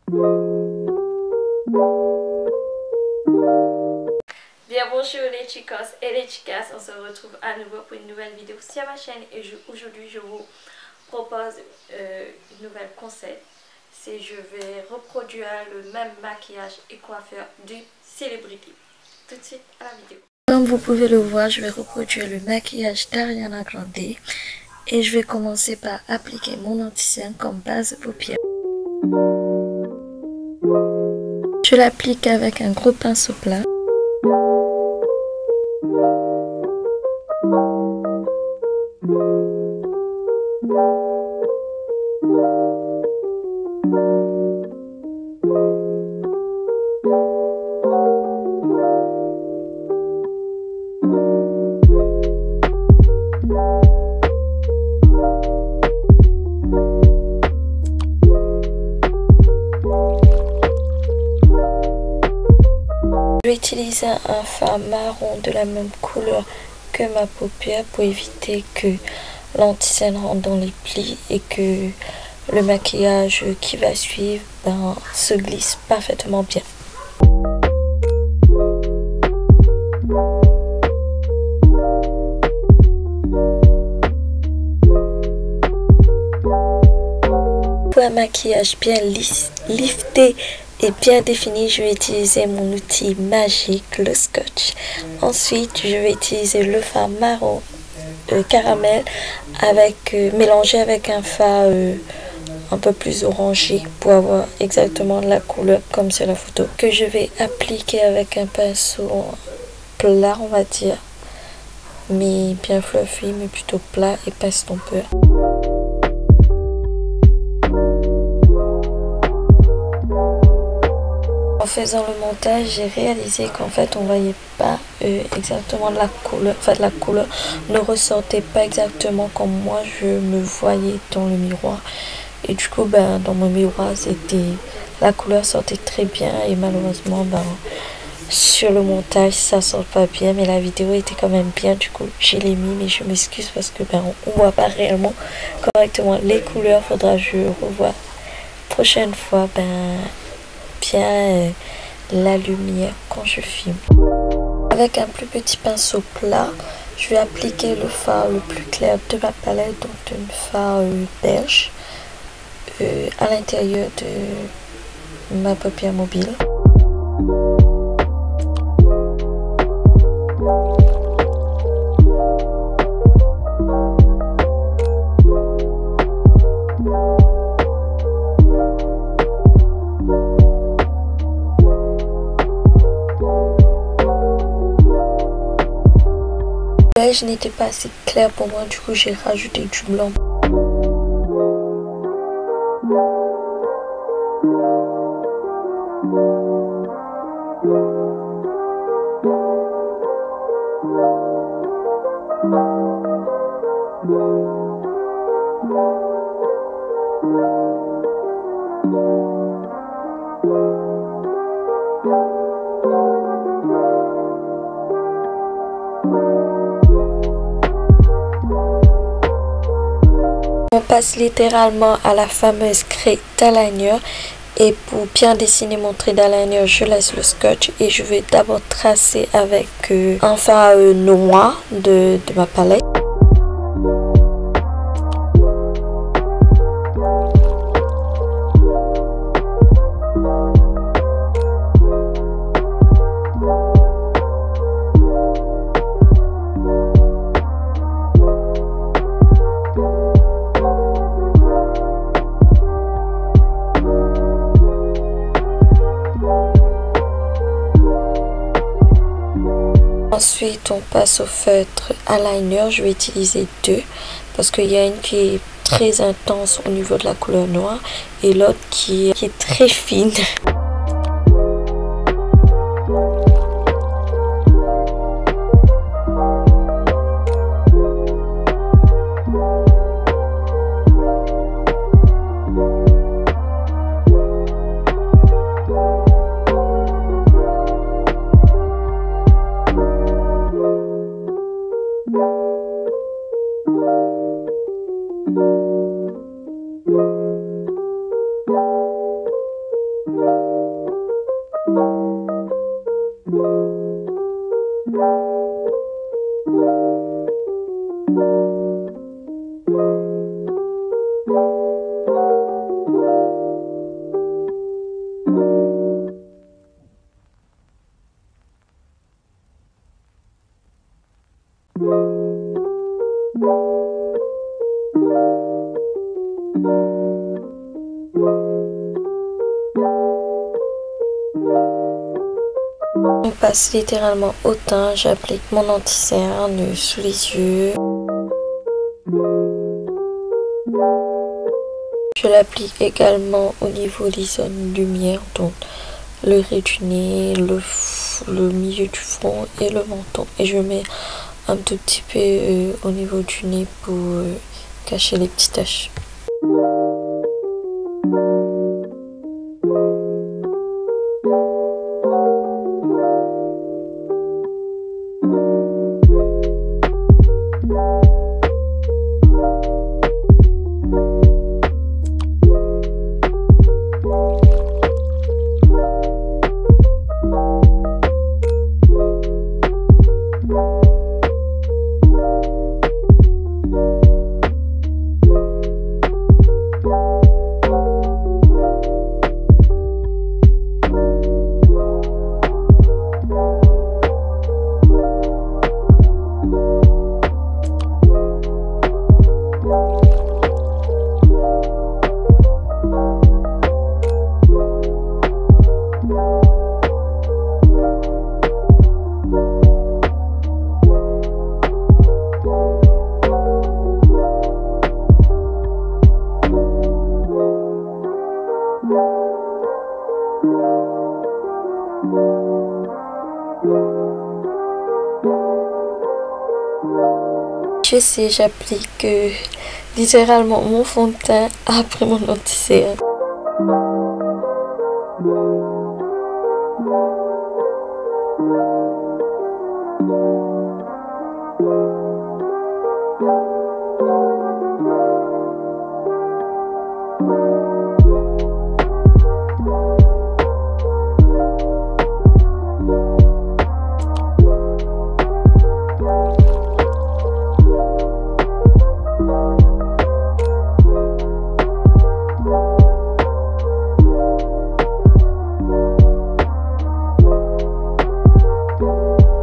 Bien bonjour les chicos et les chicas, on se retrouve à nouveau pour une nouvelle vidéo sur ma chaîne et aujourd'hui je vous propose une nouvelle concept. C'est je vais reproduire le même maquillage et coiffure du célébrité. Tout de suite à la vidéo. Comme vous pouvez le voir, je vais reproduire le maquillage d'Ariana Grande et je vais commencer par appliquer mon anti-cerne comme base de paupières. Je l'applique avec un gros pinceau plat. Je vais utiliser un fard marron de la même couleur que ma paupière pour éviter que l'anti-cerne rentre dans les plis et que le maquillage qui va suivre se glisse parfaitement bien. Pour un maquillage bien lifté et bien défini, je vais utiliser mon outil magique, le scotch. Ensuite, je vais utiliser le fard marron caramel mélangé avec un fard un peu plus orangé pour avoir exactement la couleur comme sur la photo, que je vais appliquer avec un pinceau plat, on va dire, mais bien fluffy, mais plutôt plat et pas estompeur. En faisant le montage, j'ai réalisé qu'en fait on voyait pas exactement la couleur, la couleur ne ressortait pas exactement comme moi je me voyais dans le miroir. Et du coup dans mon miroir la couleur sortait très bien et malheureusement sur le montage ça sort pas bien, mais la vidéo était quand même bien, du coup je l'ai mis, mais je m'excuse parce que on voit pas réellement correctement les couleurs. Faudra que je revoie prochaine fois bien la lumière quand je filme. Avec un plus petit pinceau plat, je vais appliquer le fard le plus clair de ma palette, donc un fard beige à l'intérieur de ma paupière mobile. Le beige n'était pas assez clair pour moi, du coup j'ai rajouté du blanc. On passe littéralement à la fameuse craie d'eyeliner, et pour bien dessiner mon trait d'eyeliner, je laisse le scotch et je vais d'abord tracer avec un fard noir de ma palette. Ensuite, on passe au feutre eyeliner. Je vais utiliser deux parce qu'il y a une qui est très intense au niveau de la couleur noire et l'autre qui est très fine. On passe littéralement au teint, j'applique mon anti-cerne sous les yeux. Je l'applique également au niveau des zones lumière, donc le ray du nez, le milieu du front et le menton. Et je mets un tout petit peu au niveau du nez pour cacher les petites taches. Je sais, j'applique littéralement mon fond de teint après mon anti-cerne.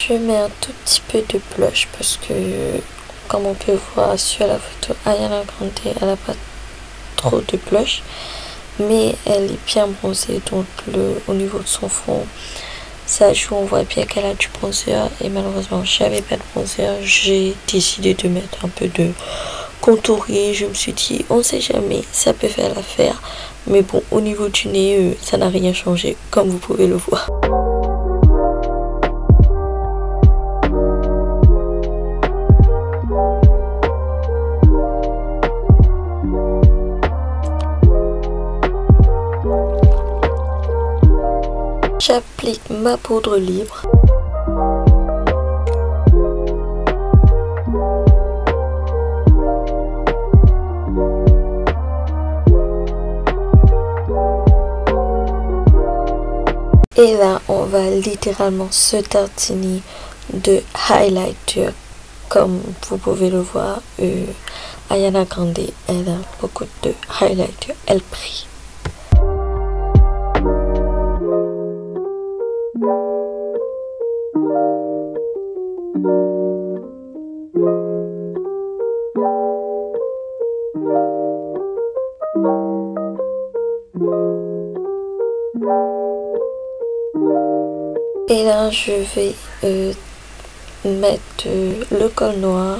Je mets un tout petit peu de blush parce que, comme on peut voir sur la photo, Ariana Grande, elle n'a pas trop de blush, mais elle est bien bronzée, donc au niveau de son front, ça joue, on voit bien qu'elle a du bronzer, et malheureusement, j'avais pas de bronzer, j'ai décidé de mettre un peu de contouré. Je me suis dit, on sait jamais, ça peut faire l'affaire, mais bon, au niveau du nez, ça n'a rien changé, comme vous pouvez le voir. J'applique ma poudre libre. Et là, on va littéralement se tartiner de highlighter. Comme vous pouvez le voir, Ariana Grande, elle a beaucoup de highlighter. Elle brille. Et là, je vais mettre le col noir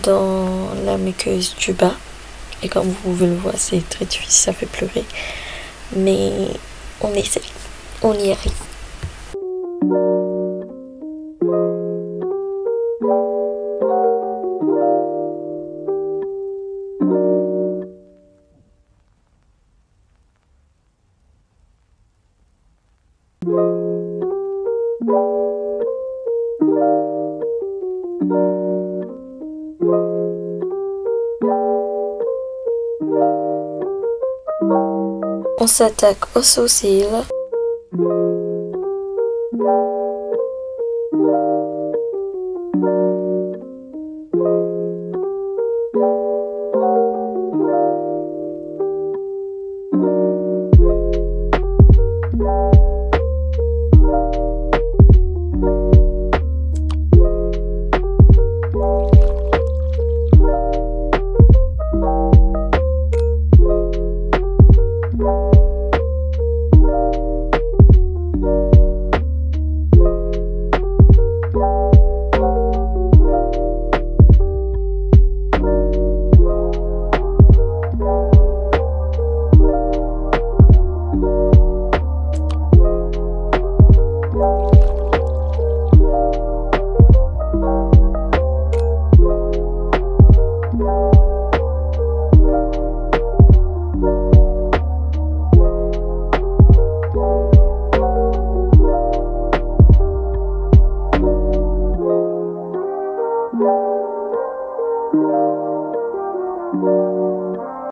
dans la muqueuse du bas. Et comme vous pouvez le voir, c'est très difficile, ça fait pleurer. Mais on essaie, on y arrive. On s'attaque aux sourcils.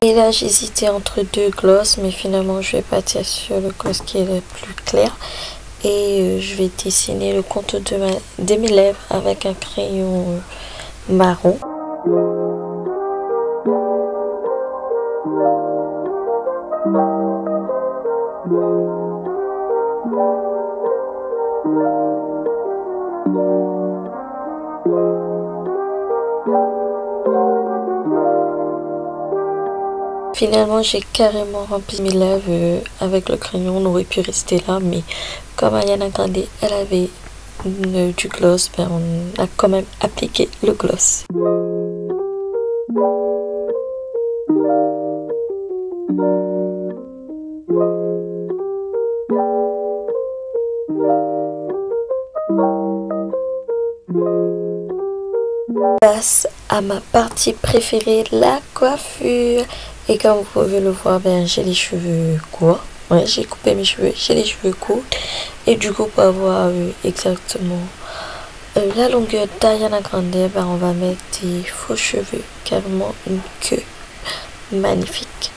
Et là j'hésitais entre deux glosses, mais finalement je vais partir sur le gloss qui est le plus clair. Et je vais dessiner le contour de mes lèvres avec un crayon marron. Finalement, j'ai carrément rempli mes lèvres avec le crayon. On aurait pu rester là, mais comme Ariana Grande, elle avait du gloss, ben on a quand même appliqué le gloss. Passe à ma partie préférée, la coiffure. Et comme vous pouvez le voir, ben j'ai les cheveux courts. Ouais, j'ai coupé mes cheveux, j'ai les cheveux courts. Et du coup, pour avoir exactement la longueur d'Ariana Grande, ben on va mettre des faux cheveux, carrément une queue magnifique.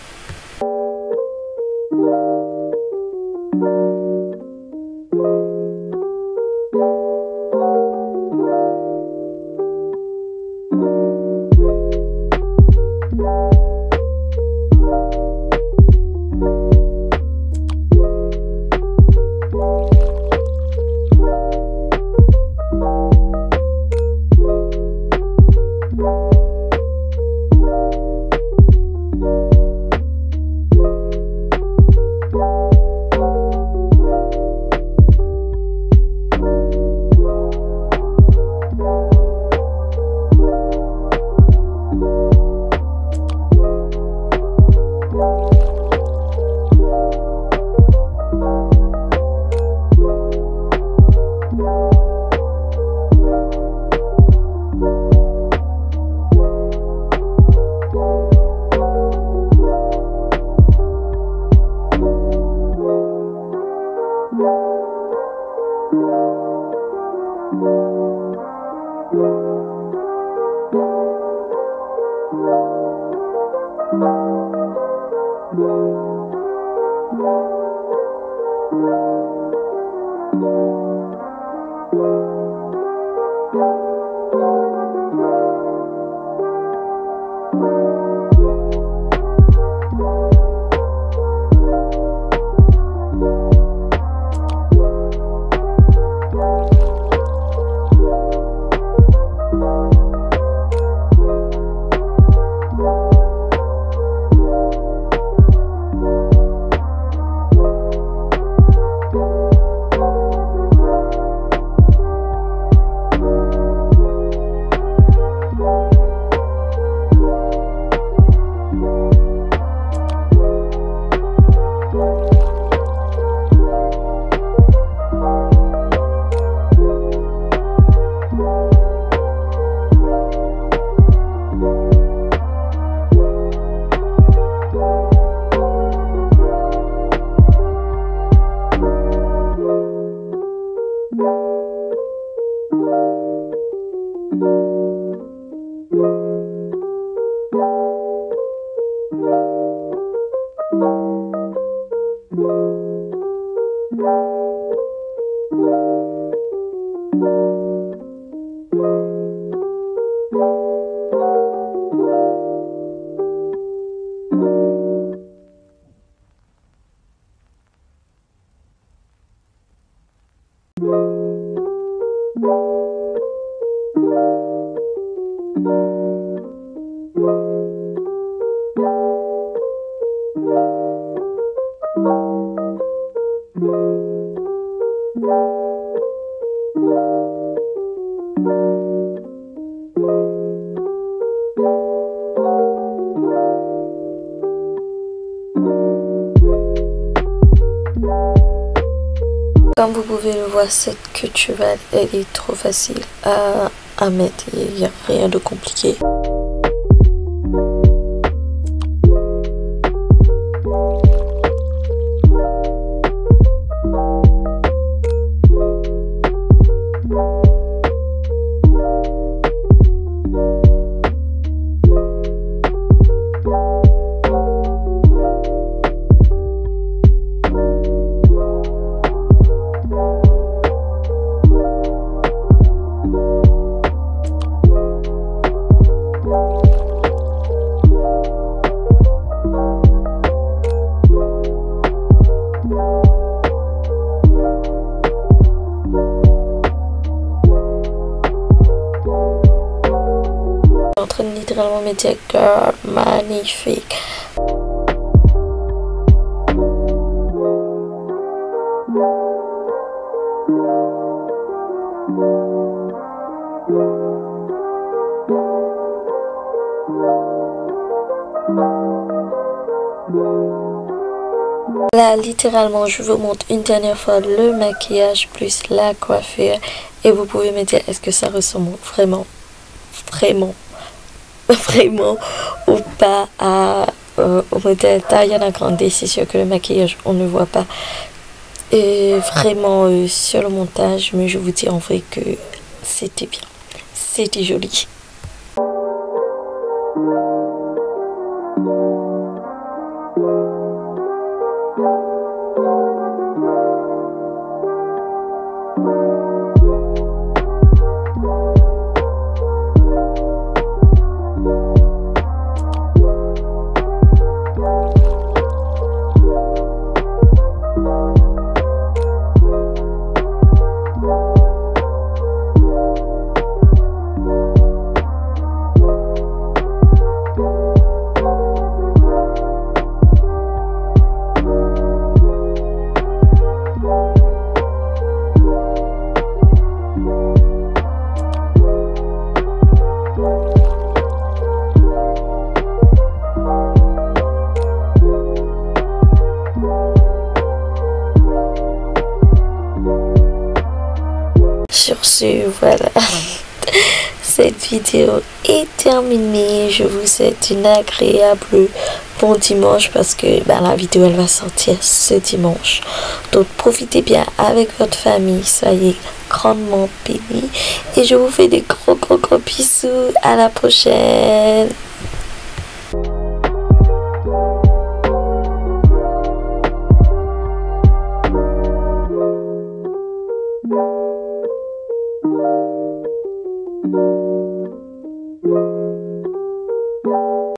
Comme vous pouvez le voir, cette couture, elle est trop facile à mettre. Il n'y a rien de compliqué. En train de littéralement me dire girl, magnifique. Là, littéralement, je vous montre une dernière fois le maquillage plus la coiffure et vous pouvez me dire est-ce que ça ressemble vraiment ou pas au modèle d'Ariana Grande. C'est sûr que le maquillage on ne voit pas vraiment sur le montage, mais je vous dis en vrai que c'était bien, c'était joli. Sur ce, voilà, cette vidéo est terminée. Je vous souhaite une agréable bon dimanche parce que la vidéo elle va sortir ce dimanche. Donc profitez bien avec votre famille, soyez grandement bénis et je vous fais des gros bisous. À la prochaine.